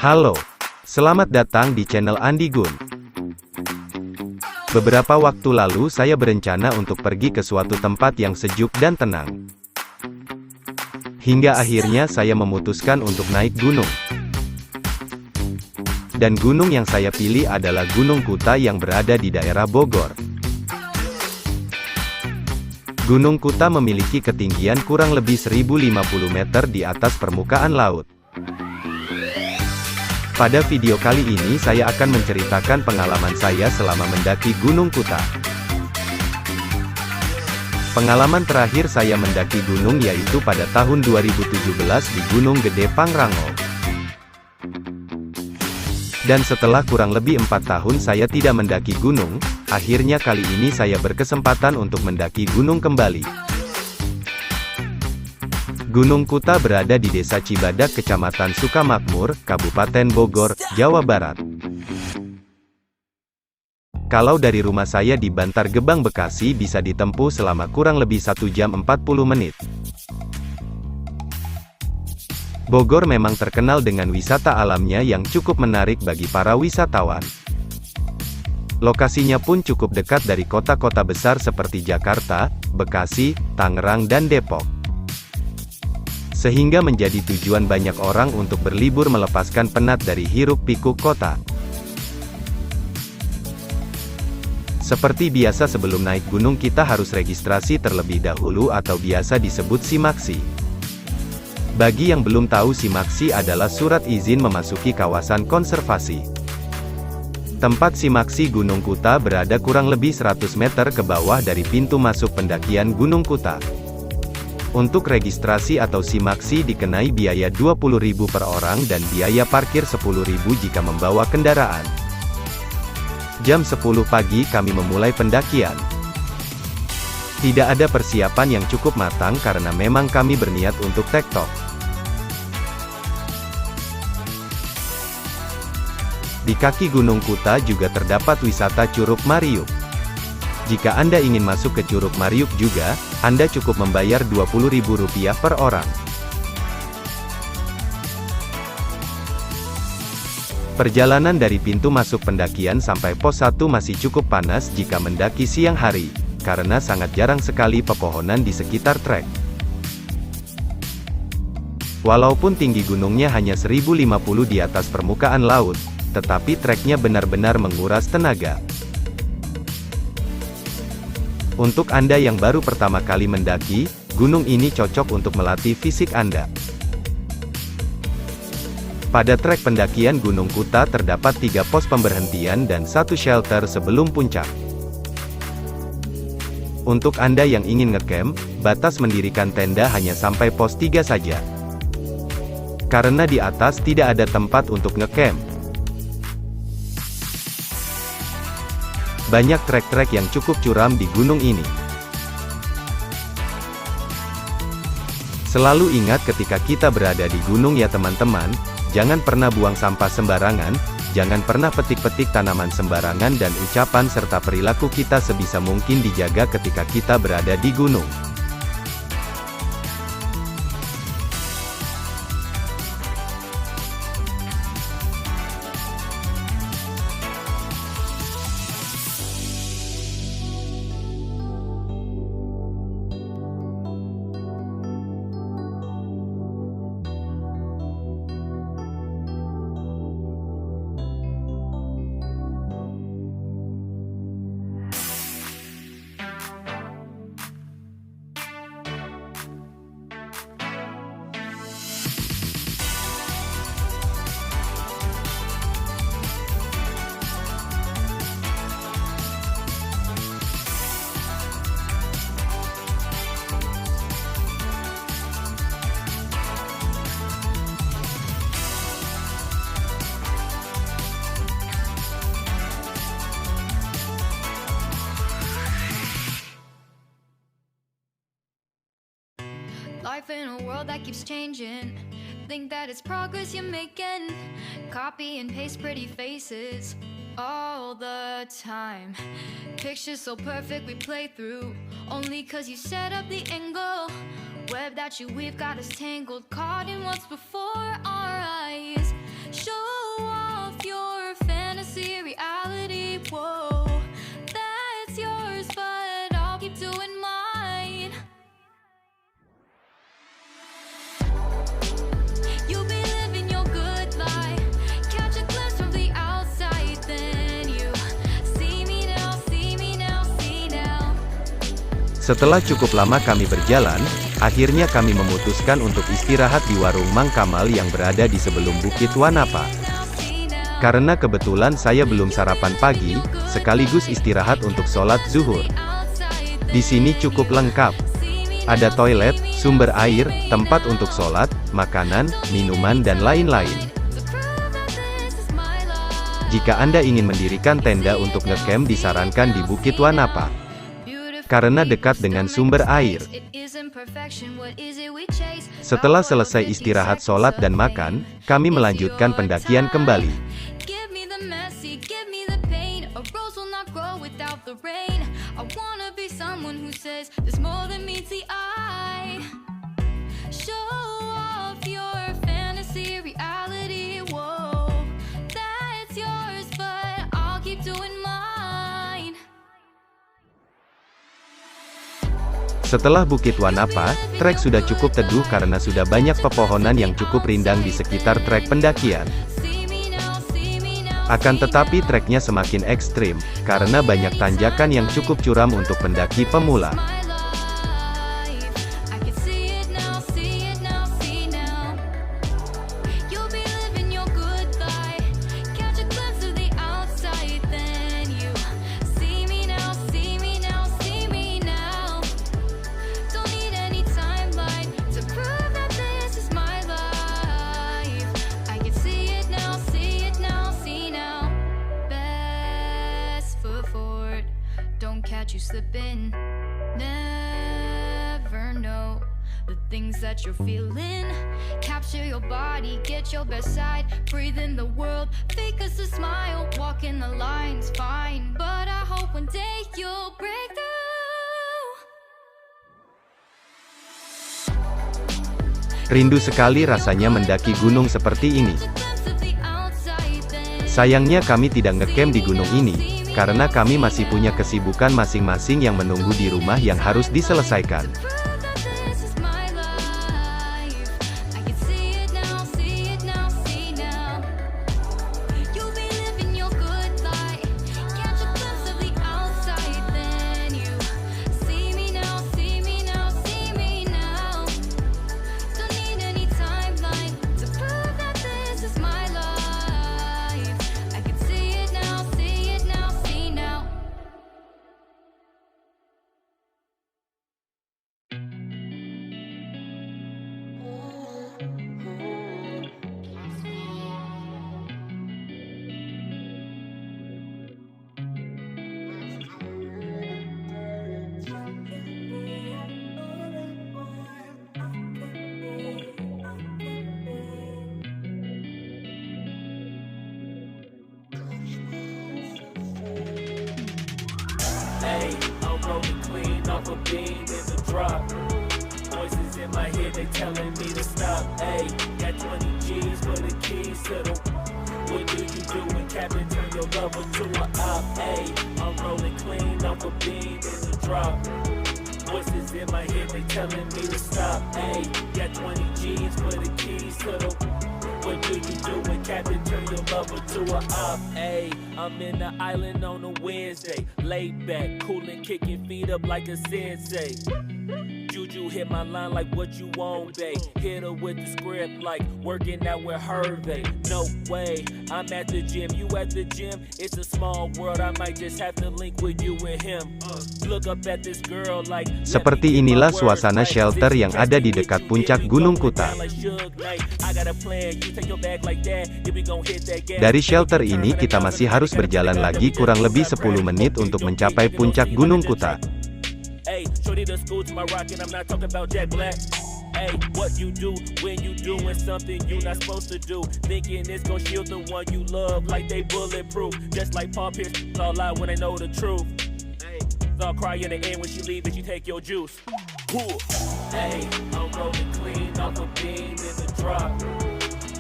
Halo, selamat datang di channel Andi Gun. Beberapa waktu lalu saya berencana untuk pergi ke suatu tempat yang sejuk dan tenang. Hingga akhirnya saya memutuskan untuk naik gunung. Dan gunung yang saya pilih adalah Gunung Kuta yang berada di daerah Bogor. Gunung Kuta memiliki ketinggian kurang lebih 1050 meter di atas permukaan laut. Pada video kali ini saya akan menceritakan pengalaman saya selama mendaki Gunung Kuta. Pengalaman terakhir saya mendaki gunung yaitu pada tahun 2017 di Gunung Gede Pangrango. Dan setelah kurang lebih 4 tahun saya tidak mendaki gunung, akhirnya kali ini saya berkesempatan untuk mendaki gunung kembali. Gunung Kuta berada di Desa Cibadak, Kecamatan Sukamakmur, Kabupaten Bogor, Jawa Barat. Kalau dari rumah saya di Bantar Gebang, Bekasi bisa ditempuh selama kurang lebih 1 jam 40 menit. Bogor memang terkenal dengan wisata alamnya yang cukup menarik bagi para wisatawan. Lokasinya pun cukup dekat dari kota-kota besar seperti Jakarta, Bekasi, Tangerang dan Depok. Sehingga menjadi tujuan banyak orang untuk berlibur melepaskan penat dari hiruk-pikuk kota. Seperti biasa sebelum naik gunung kita harus registrasi terlebih dahulu atau biasa disebut SIMAKSI. Bagi yang belum tahu, SIMAKSI adalah surat izin memasuki kawasan konservasi. Tempat SIMAKSI Gunung Kuta berada kurang lebih 100 meter ke bawah dari pintu masuk pendakian Gunung Kuta. Untuk registrasi atau SIMAKSI dikenai biaya Rp20.000 per orang dan biaya parkir Rp10.000 jika membawa kendaraan. Jam 10 pagi kami memulai pendakian. Tidak ada persiapan yang cukup matang karena memang kami berniat untuk tektok. Di kaki Gunung Kuta juga terdapat wisata Curug Mariuk. Jika Anda ingin masuk ke Curug Mariuk juga, Anda cukup membayar Rp20.000 per orang. Perjalanan dari pintu masuk pendakian sampai pos 1 masih cukup panas jika mendaki siang hari, karena sangat jarang sekali pepohonan di sekitar trek. Walaupun tinggi gunungnya hanya 1050 di atas permukaan laut, tetapi treknya benar-benar menguras tenaga. Untuk Anda yang baru pertama kali mendaki, gunung ini cocok untuk melatih fisik Anda. Pada trek pendakian Gunung Kuta terdapat 3 pos pemberhentian dan 1 shelter sebelum puncak. Untuk Anda yang ingin ngecamp, batas mendirikan tenda hanya sampai pos 3 saja. Karena di atas tidak ada tempat untuk ngecamp. Banyak trek-trek yang cukup curam di gunung ini. Selalu ingat ketika kita berada di gunung ya teman-teman, jangan pernah buang sampah sembarangan, jangan pernah petik-petik tanaman sembarangan dan ucapan serta perilaku kita sebisa mungkin dijaga ketika kita berada di gunung. Life in a world that keeps changing. Think that it's progress you're making. Copy and paste pretty faces all the time. Pictures so perfect we play through, only cause you set up the angle. Web that you weave got us tangled, caught in what's before our eyes. Show off your fantasy reality, whoa, that's yours, but I'll keep doing mine. You'll be living your good life, catch a glimpse from the outside, then you see me now, see me now, see now. Setelah cukup lama kami berjalan, akhirnya kami memutuskan untuk istirahat di warung Mang Kamal yang berada di sebelum Bukit Wanapa. Karena kebetulan saya belum sarapan pagi, sekaligus istirahat untuk sholat zuhur. Di sini cukup lengkap. Ada toilet, sumber air, tempat untuk sholat, makanan, minuman dan lain-lain. Jika Anda ingin mendirikan tenda untuk ngecamp disarankan di Bukit Wanapa. Karena dekat dengan sumber air. Setelah selesai istirahat sholat dan makan, kami melanjutkan pendakian kembali. Setelah Bukit Wanapa, trek sudah cukup teduh karena sudah banyak pepohonan yang cukup rindang di sekitar trek pendakian. Akan tetapi treknya semakin ekstrim, karena banyak tanjakan yang cukup curam untuk pendaki pemula. You slipping, never know the things that you're feeling. Capture your body, get your best side, breathe in the world, fake us a smile, walk in the lines, fine, but I hope one day you'll break through. Rindu sekali rasanya mendaki gunung seperti ini. Sayangnya kami tidak ngecamp di gunung ini, karena kami masih punya kesibukan masing-masing yang menunggu di rumah yang harus diselesaikan. Hey, I'm rolling clean off a beam in the drop. Voices in my head, they telling me to stop. Hey, got 20 G's for the keys to the. What do you do when Captain turn your lover to a op? Hey, I'm rolling clean off a beam in the drop. Voices in my head, they telling me to stop. Hey, got 20 G's for the keys to the. What do you do when Captain turn your lover to a op? Ayy, I'm in the island on a Wednesday, laid back, coolin', kicking feet up like a sensei. Juju hit my line like what you want, babe. Hit her with the script like working out with Hervey. No way, I'm at the gym, you at the gym. It's a small world, I might just have to link with you and him. Look up at this girl like. Seperti inilah suasana shelter yang ada di dekat puncak Gunung Kuta. Dari shelter ini kita masih harus berjalan lagi kurang lebih 10 menit untuk mencapai puncak Gunung Kuta. Hey, shorty the school to my rock and I'm not talking about Jack Black. Hey, what you do when you doing something you not supposed to do? Thinking it's gonna shield the one you love like they bulletproof. Just like Paul Pierce, all lie when they know the truth. Hey, I'll cry in the end when she leave and she take your juice. Hey, I'm rolling clean off a beam in the drop.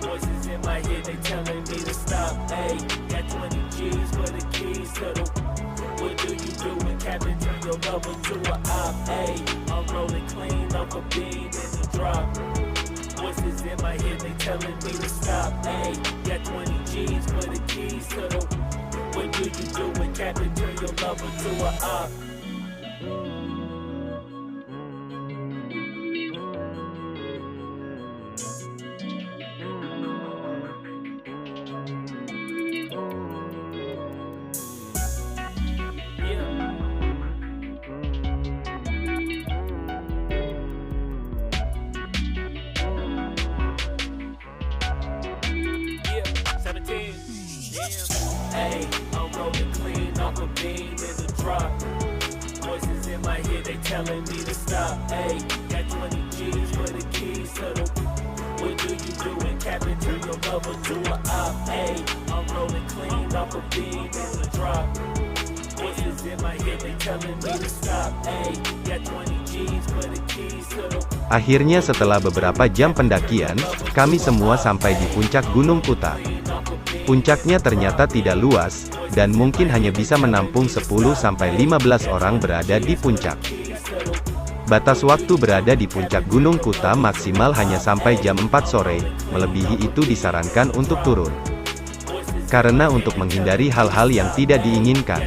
Voices in my head, they telling me to stop. Hey, got 20 G's for the keys to the. What do you do when Captain turn your lover to a op? Hey, I'm rolling clean off a beam in the drop. Voices in my head, they telling me to stop. Hey, got 20 G's for the keys to the. What do you do when Captain turn your lover to a op? Hey, I'm rolling clean off a beam in the drop. Voices in my head, they telling me to stop. Hey, got 20 G's for the keys to the. What do you do when Captain turn your lover to a op? Hey, I'm rolling clean off a beam in the drop. Voices in my head, they telling me to stop. Hey, got 20 G's for the keys to the. Akhirnya setelah beberapa jam pendakian, kami semua sampai di puncak Gunung Kuta. Puncaknya ternyata tidak luas, dan mungkin hanya bisa menampung 10-15 orang berada di puncak. Batas waktu berada di puncak Gunung Kuta maksimal hanya sampai jam 4 sore, melebihi itu disarankan untuk turun. Karena untuk menghindari hal-hal yang tidak diinginkan.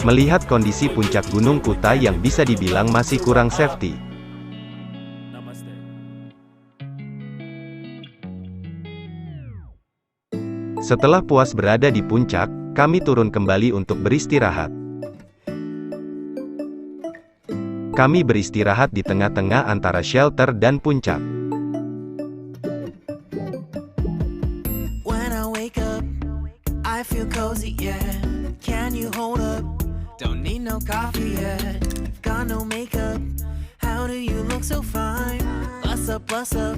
Melihat kondisi puncak Gunung Kuta yang bisa dibilang masih kurang safety. Setelah puas berada di puncak, kami turun kembali untuk beristirahat. Kami beristirahat di tengah-tengah antara shelter dan puncak. When I wake up, I feel cozy, yeah. Can you hold up? Don't need no coffee yet. Got no makeup. How do you look so fine? Bust up, bust up.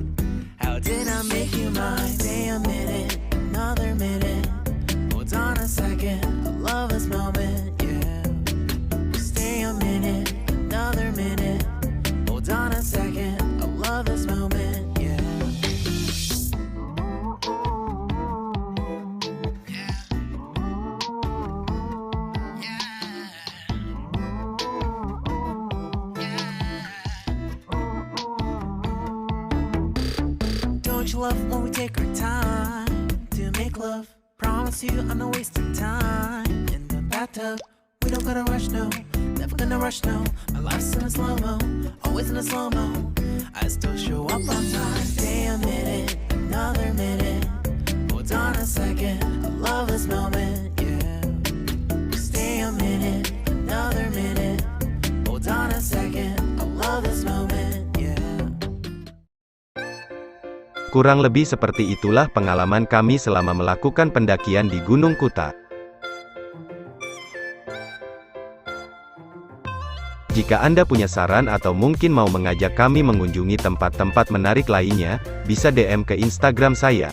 How did I make you mine? Stay a minute. Another minute, hold on a second, I love this moment, yeah. Stay a minute, another minute, hold on a second, I love this moment, yeah. Don't you love when we take our time to make love? Promise you I'm not wasting time in the bathtub. We don't gotta rush, no. Never gonna rush, no. My life's in a slow-mo, always in a slow-mo. I still show up on time. Stay a minute, another minute. Hold on a second, I love this moment, yeah. Stay a minute, another minute. Hold on a second, I love this moment, yeah. Kurang lebih seperti itulah pengalaman kami selama melakukan pendakian di Gunung Kuta. Jika Anda punya saran atau mungkin mau mengajak kami mengunjungi tempat-tempat menarik lainnya, bisa DM ke Instagram saya.